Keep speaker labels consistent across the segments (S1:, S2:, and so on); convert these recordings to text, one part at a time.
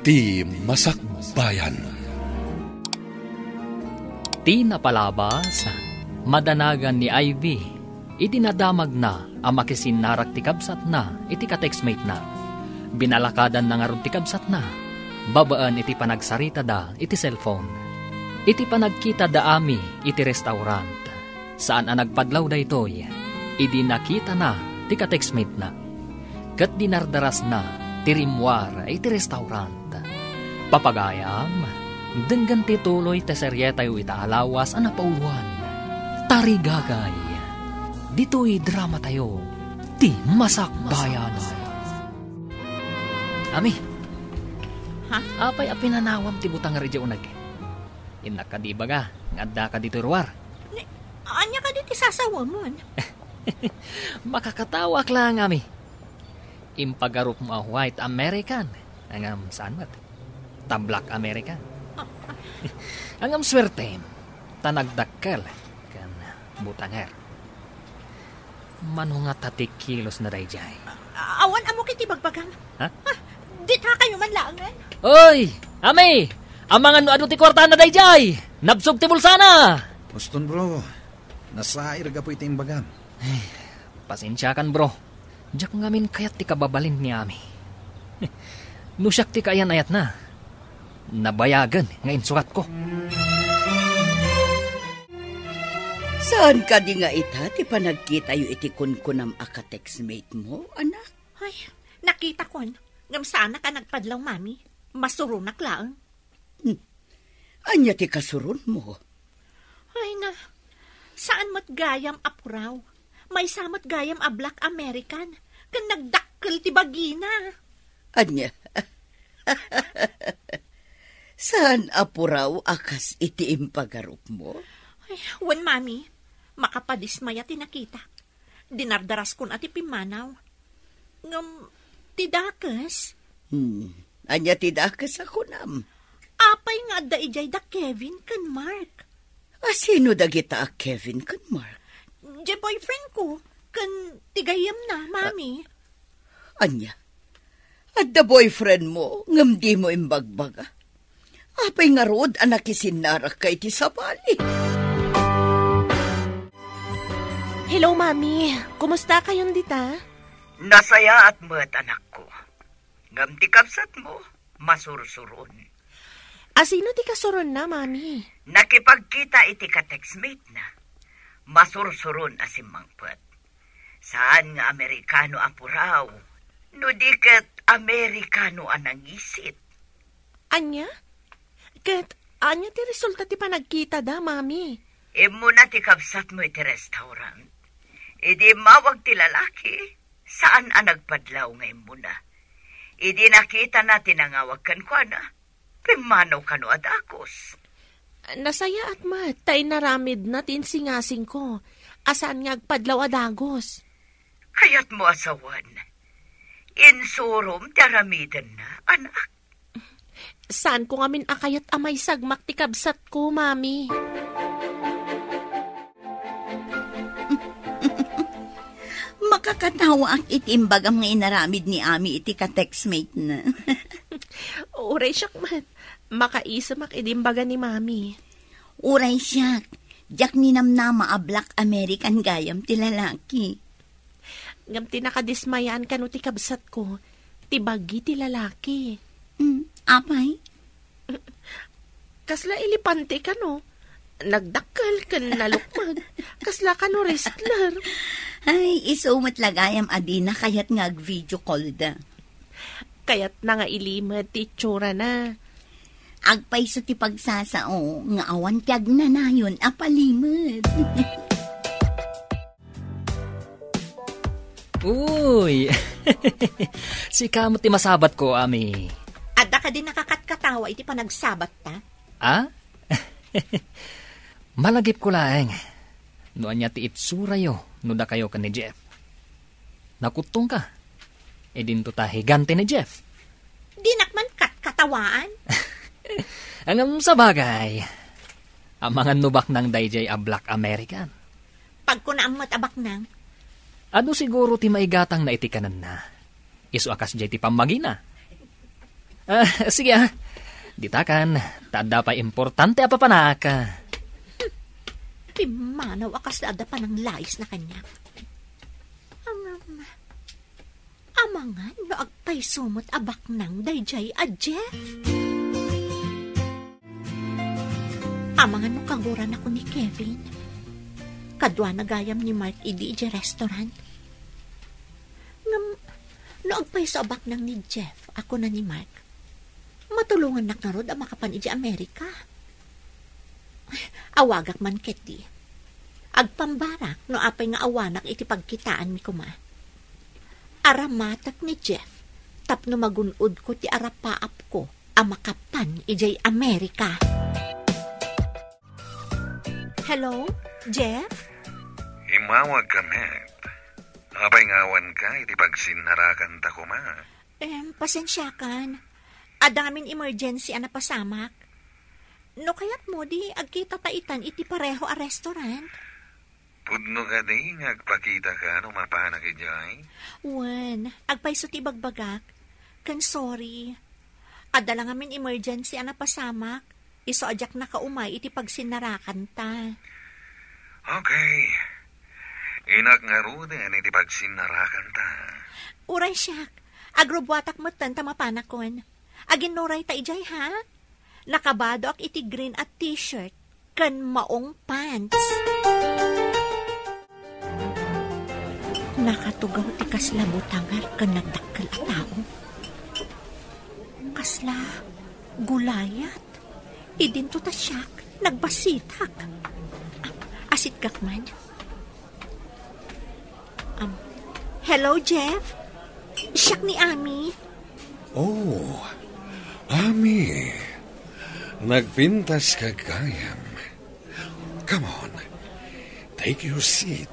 S1: Ti Masakbayan.
S2: Ti napalabas, madanagan ni Ivy, iti nadamag na, ang makisin narak ti kabsat na, iti katextmate na. Binalakadan na nga ron ti kabsat na, babaan iti panagsarita da, iti cellphone. Iti panagkita da ami, iti restaurant. Saan ang nagpadlaw da ito'y, iti nakita na, ti katextmate na. Kat dinardaras na, ti rimwar, iti restaurant. Papagayam, denggan ti tuloy te serye tayo itaalawas ang napauluan. Tarigagay, dito'y drama tayo, ti Masakbayan. Ami,
S3: ha?
S2: Apay a pinanawam ti butang radyo unag. Inakadiba ga, ngadda ka dito ruwar.
S3: Anya ka dito sasawa mo?
S2: Makakatawak lang, Ami. Impagarup mo a white American. Angam saan mat? Black American. Angam swerte, tanagdakkel, kan butanger. Manungat tatik kilos na dayjay.
S3: Awan amo kiti bagbagang.
S2: Ha?
S3: Di ta kayo man laangan.
S2: Oy, Ami! Amangan no adu ti kwarta na dayjay! Nabsog ti bulsana!
S4: Boston bro, nasair ka po iti imbagam.
S2: Pasensya kan bro. Diyak ngamin kayat ti kababalin ni Ami. Nusyak ti kayan ayat na. Nabayagan nga insurat ko.
S5: Saan ka di nga ita ti panagkita yu iti kunkunam akatextmate mo, anak?
S3: Ay, nakita ko. Ngam sana ka nagpadlaw, mami. Masurunak lang.
S5: Anya ti kasurun mo?
S3: Ay na, saan mo't gayam apuraw? May samot gayam a Black American. Kan nagdakkel ti bagina.
S5: Anya? Saan apuraw akas iti impagarup mo?
S3: Ay, wan mami, makapadismaya tinakita. Dinardaras kun ati pimanaw. Ngam, tidakas.
S5: Anya tidakas ako nam.
S3: Apay nga da ijay da Kevin kan Mark.
S5: Sino da kita a Kevin kan Mark?
S3: Di boyfriend ko, kan tigayam na, mami.
S5: Anya? At the boyfriend mo, ngam di mo imbagbaga. Apay nga rod, anak isinarak kay ti sabali.
S6: Hello, Mami. Kumusta kayong dita?
S5: Nasaya at mo't anak ko. Ngam ti kapsat mo, masursurun.
S6: Asino ti kasuron na, Mami?
S5: Nakipagkita iti ka-textmate na. Masursurun asimangpet. Saan nga Amerikano apuraw? No diket Amerikano anangisit.
S6: Anya? Ket, anya ti resulta ti panagkita da, Mami?
S5: Imo na ti kapsat mo iti restaurant. Idi mawag ti lalaki. Saan ang nagpadlaw ngayon mo na? Idi nakita na tinangawag kan kwa na. Pimanaw ka no adakos.
S6: Nasaya at mat, tay naramid na tinsingasing ko. Asaan nga agpadlaw adagos?
S5: Kaya't mo asawan. Insurom taramidan na, anak.
S6: Saan ko ngamin akayat amay sagmak ti kabsat ko, Mami?
S5: Makakatawa ang itimbag ang inaramid ni Ami iti ka-textmate na.
S6: Uray siyak mat. Makaisamak idimbaga ni Mami.
S5: Uray siyak. Diyak ninamnama a Black American gayam ti lalaki.
S6: Ngam ti nakadismayaan ka no ti kabsat ko. Ti bagi ti lalaki.
S5: Apay?
S6: Kasla ilipante ka no. Nagdakkel ka nalukmag. Kasla ka no wrestler.
S5: Ay, isumat lagayam adina kayat nga video call da.
S6: Kayat na nga ilimad ti tsura na.
S5: Agpay so ti pagsasao, nga awan tiyag na na yun, apalimad.
S2: Uy! Si kamot ti masabat ko, Ami.
S3: Adda ka din nakakatkatawa iti panagsabat ta?
S2: Ah? Malagip ko lang. Noan niya ti itsura yo, no da kayo ka ni Jeff. Nakutong ka. E dinto ta higante ni Jeff.
S3: Di nakman katawaan?
S2: Ang sa bagay, ang mga nubak ng dayjay a Black American.
S3: Pag ko naamot abak nang.
S2: Ano siguro ti maigatang na itikanan na. Isu akas jay ti pamagina. Sige Ditakan, tada pa importante apa panaka.
S3: Pimanaw akas tada pa ng lais na kanya. Amangan no agpay sumot abak ng dayjay a Jeff. Amangan no kaguran ako ni Kevin. Kadwa na gayam ni Mark idi ije restaurant. No agpay sa abak ng ni Jeff, ako na ni Mark. Matulungan na karod ang makapan ije Amerika. Awagak man keti. Agpambarak no apay nga awanak iti pagkitaan mi kuma. Aramatak ni Jeff, tapno magunod ko ti arapaap ko, amakapan ijay Amerika. Hello, Jeff?
S4: Imawag ka, Matt. Abay ngawan ka, iti pagsinarakan ta ko, ma.
S3: Pasensya kan. Adamin emergency ana pasamak. No kayat mo di, agkita taitan iti pareho a restaurant.
S4: Pudno ka di, agpakita ka no mapanak ijay.
S3: Wen, agpaiso ti bagbagak. Kan sorry. Adala ngamin emergency ana pasamak. Iso ajak na kaumay iti pagsinarakan ta.
S4: Okay. Inak nga ruden iti pagsinarakan ta.
S3: Uray siyak. Agrobwatak mo tan tamapanakon. Aginuray ta ijay ha? Nakabado ak iti green at t-shirt. Kan maong pants. Nakatugaw ti kasla butangar kan nagdakkel a tao. Kasla gulayat. Idinto ta siyak, nagbasitak. Asit kakman. Hello, Jeff? Siyak ni Ami.
S1: Oh, Ami. Nagpintas ka gayam. Come on. Take your seat,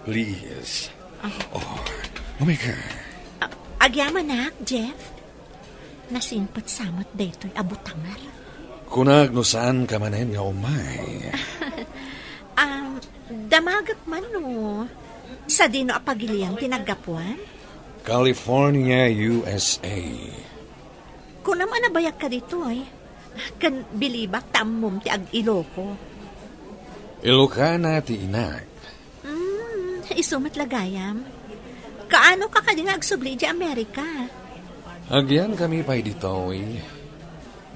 S1: please. Oh my God.
S3: Agyaman nak, Jeff. Nasinpat samot daytoy abutangar.
S1: Kunag no saan ka manen nga umay.
S3: Damagak man no. Sa dino apagiliang tinagapuan?
S1: California, USA.
S3: Kung naman nabayak ka dito ay, kan bilibak tamom ti ag-Iloko.
S1: Ilocana ti inak.
S3: Isumat lagayam. Kaano ka kading agsubli di Amerika?
S1: Agyan kami pa'y dito eh.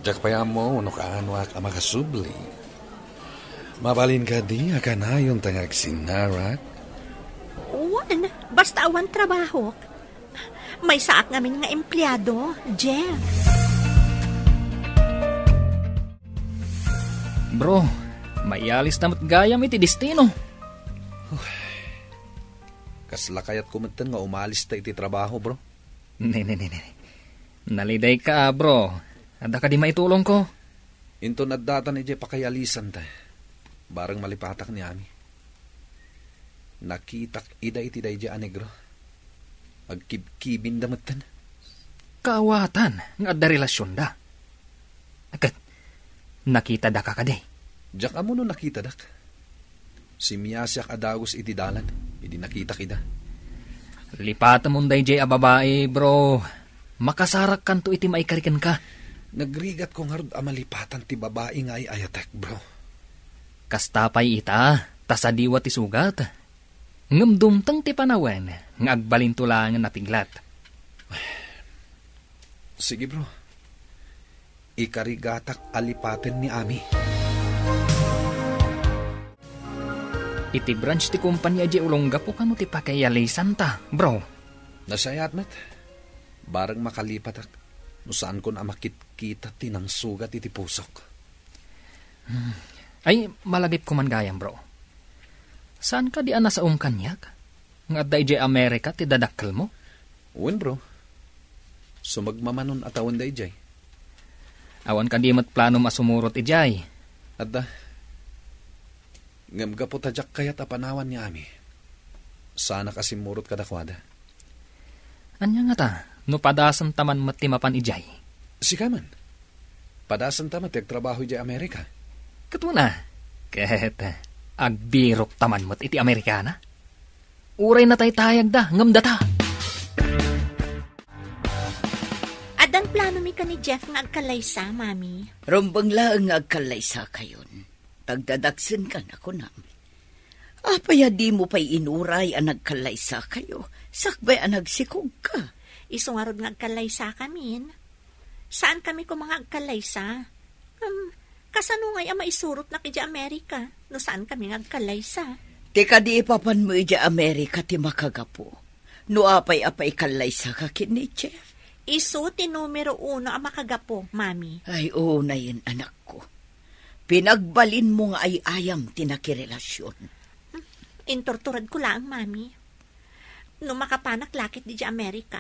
S1: Jak pa'y mo no kaano ak makasubli. Mabalin ka di akanayon tangag sinarak.
S3: Uwan, basta awan trabaho. May saak ngamin nga empleyado, Jeff.
S2: Bro, maialis na matgayam iti destino.
S4: Kaslakayat kumantan nga umalis ta iti trabaho, bro.
S2: Ne. Naliday ka, bro. Ada ka di maitulong ko.
S4: Into nadata ni Jeff pakayalisan ta. Barang malipatak ni Ami. Nakitak ida iti day di anegro. Agkibkibin damatan.
S2: Kaawatan, nga da relasyon da. Akat, nakita da ka kaday.
S4: Jak amo no nakita dak. Si Miyasyak adagos iti dalan. Idi nakita kida.
S2: Lipatan mo day jay a babae, bro. Makasarak kanto iti maikarikan ka.
S4: Nagrigat ko nga rod amalipatan ti babae nga ay ayatek, bro.
S2: Kastapay ita, tasadiwa ti sugat. Ngamdumtang ti panawen, nga agbalintulangan na piglat.
S4: Sige, bro. Ikarigatak alipaten ni Ami.
S2: Iti branch ti kumpanya di ulongga po kano ti pakayalisan ta, bro.
S4: Nasayat, met. Barang makalipatak. No saan ko na makikita tinang sugat iti pusok.
S2: Ay, malagip ko man gayam, bro. Saan ka di ana sa kanyak? Nga da ije Amerika ti dadakkel mo?
S4: Uwan, bro. Sumagmamanon atawan da ijay.
S2: Awan ka di mat plano masumurot ijay.
S4: Adda. Ngamga po tadyak kayat apanawan ni Ami. Sana kasimurot kadakwada.
S2: Anya nga ta, no padasan taman matimapan ijay.
S4: Sikaman. Padasan taman trabaho ijay Amerika.
S2: Katuna, ket agbirok taman mat iti Amerikana. Uray na tay tayag da, ngamda ta.
S3: Adan Saan plano mi ka ni Jeff nga agkalaysa, Mami?
S5: Rombang laang nga agkalaysa kayon. Tagdadagsin ka na ko namin. Apaya di mo pa'y inuray ang nagkalaysa kayo. Sakbay ang nagsikog ka.
S3: Isungarod nga agkalaysa kamin. Saan kami ko mga agkalaysa? Kasano ngay ang maisurot na kidya Amerika? No saan kami nga agkalaysa?
S5: Tika di ipapan mo ija Amerika ti makagapo. No apay-apay kalaysa ka kini Jeff.
S3: Isu ti numero 1 ang makagapo, Mami.
S5: Ay, oo na yun, anak ko. Pinagbalin mo nga ay ayam tinakirelasyon.
S3: Intorturad ko lang, Mami. No makapanak lakit di Amerika,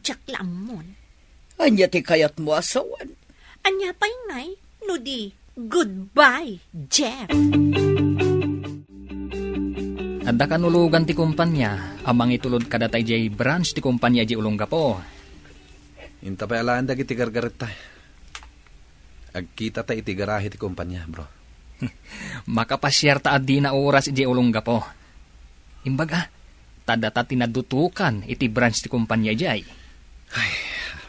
S3: jak lang mon.
S5: Anya ti kayat mo asawan.
S3: Anya pa ngay, no di, goodbye, Jeff.
S2: Adda kanulugan ti kumpanya, amang itulod kadatay jay branch ti kumpanya jay Olongapo.
S4: Inta pa alaan da iti gargaret tayo. Agkita tayo iti garahe ti kumpanya, bro.
S2: Makapasyar ta adi na oras iti Olongapo. Imbaga, tadata tinadutukan iti branch ti kumpanya jay.
S4: Ay,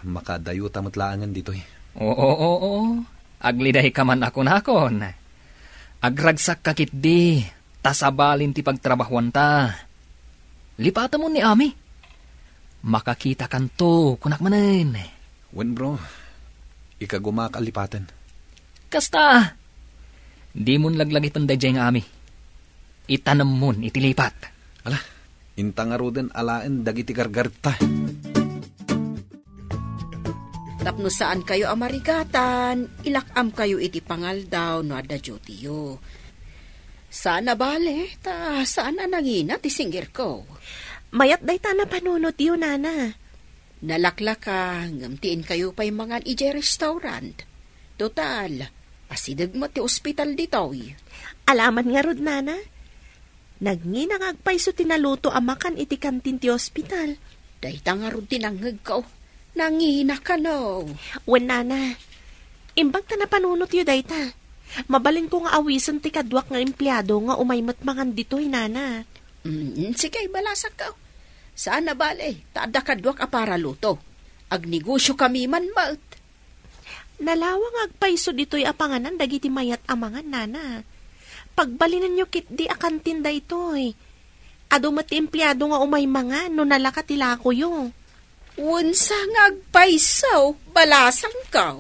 S4: makadayo tamot laangan dito eh.
S2: Oo. Agliday ka man akon. Agragsak kakit di, tasabalin ti pagtrabahuan ta. Lipata mo ni Ami. Makakita kanto, kunak manen.
S4: Wen bro, ikagumakalipatan.
S2: Kasta, di mon laglagi pandayjay nga Ami. Itanam mon itilipat.
S4: Ala, intang aruden alaan dagiti gargarta.
S7: Tapno saan kayo amarigatan, ilakam kayo iti pangaldaw no adda jotiyo. Sana bale, saan na nangina ti singgir ko?
S6: Mayat day ta na panunot yun, Nana.
S7: Nalaklaka, ngamtiin kayo pa'y mga ije restaurant. Total, asidag mo ti ospital dito.
S6: Alaman nga rod, Nana. Nagngina nga agpay so tinaluto amakan iti kantin ti ospital.
S7: Dayta nga rod tinanghag ka. Nangina ka no.
S6: Wen, Nana. Imbag ta na panunot yun, dayta. Mabalin ko nga awisan ti kadwak nga empleyado nga umaymat mangan dito'y, Nana.
S7: Sige, balasak ka. Saan na bale? Taada kadwak a para luto. Agnegosyo kami man maut.
S6: Nalawang agpaiso dito'y apanganan dagiti mayat amangan, Nana. Pagbalinan nyo kit di akantin da ito'y. Ado mati empleyado nga umay mga no nalakatila ko yung.
S7: Unsa nga agpaiso, balasang ka.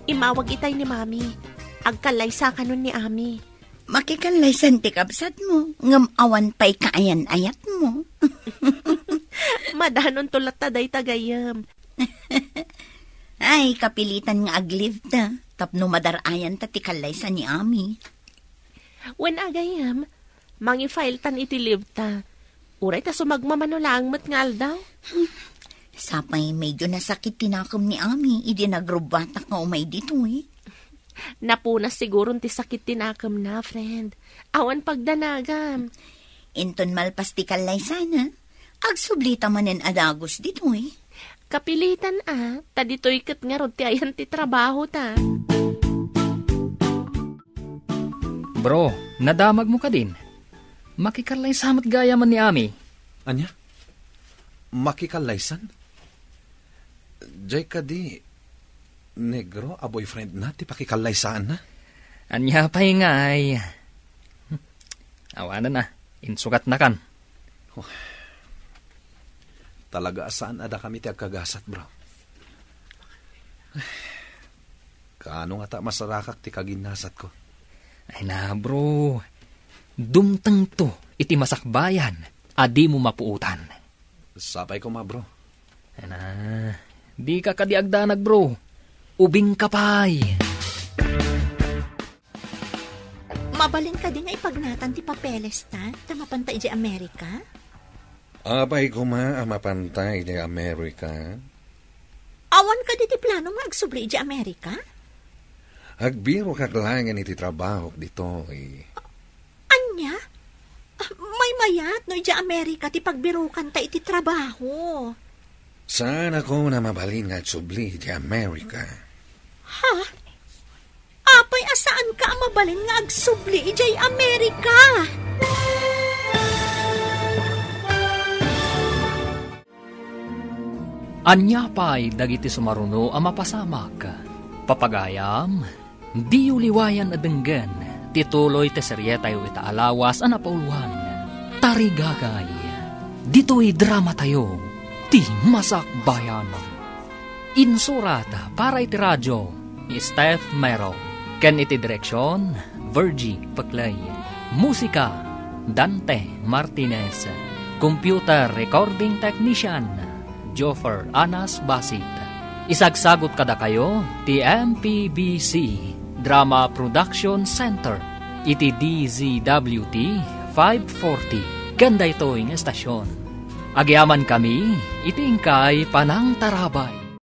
S6: Imawag itay ni Mami. Agkalaysa ka nun ni Ami.
S5: Makikalaysan ti kabsat mo, ngam awan pa'y kaayan-ayat mo.
S6: Madanon tulat ta day tagayam.
S5: Ay, kapilitan nga aglive ta, tapno madarayan ta ti kalaysan ni Ami.
S6: When agayam, mangi-file tan iti live ta. Uray ta sumagmamanolang mat nga aldaw.
S5: Sapay medyo nasakit tinakom ni Ami, idi nagrubatak nga umay dito eh.
S6: Napunas siguro ti sakit tinakam na, friend. Awan pagdanagam.
S5: Inton malpas ti kalaysan, agsublita manen adagos dito eh.
S6: Kapilitan ta dito'y kat nga rod ti ayan ti trabaho ta.
S2: Bro, nadamag mo ka din. Makikalay samat gaya man ni Ami.
S4: Anya? Makikalaysan? Jay ka di... Negro, a boyfriend na, ti pakikalaysaan na.
S2: Anya pa'y ngay. Awanan na, insukat na kan.
S4: Oh, talaga saan ada kami ti agkagasat, bro. Kaano nga ta masarakak ti kaginasat ko.
S2: Ay na, bro. Dumtang to, iti masakbayan, adi mo mapuutan.
S4: Sapay ko ma, bro.
S2: Ay na, di ka kadiagdanag, bro. Ubing kapay.
S3: Mabalin ka din nga ipagnatan ti papeles ta, tamapantay di Amerika?
S1: Abay ko mapantay di Amerika.
S3: Awan ka di plano nga agsubli di Amerika?
S1: Agbiro kaglangan iti trabaho dito eh.
S3: Anya? May mayat no di Amerika ti pagbirukan ta iti trabaho.
S1: Saan ako na mabalin nga agsubli di Amerika?
S3: Ha? Apay asaan ka mabalin nga agsubli ijay Amerika?
S2: Anya pa'y dagiti sumaruno ang mapasamak. Papagayam, di uliwayan adenggan, tituloy te serye tayo itaalawas ang napauluhan. Tarigagay, dito'y drama tayo, ti Masak Bayan. Insurata para iti radyo, ni Steph Mero. Ken iti direksyon, Virgie Paclay. Musika, Dante Martinez. Computer recording technician, Joffer Anas Basit. Isagsagot kada kayo, ti MPBC Drama Production Center. Iti DZWT 540. Ganda ito yung estasyon. Agyaman kami, iti ingkay Panang Tarabay.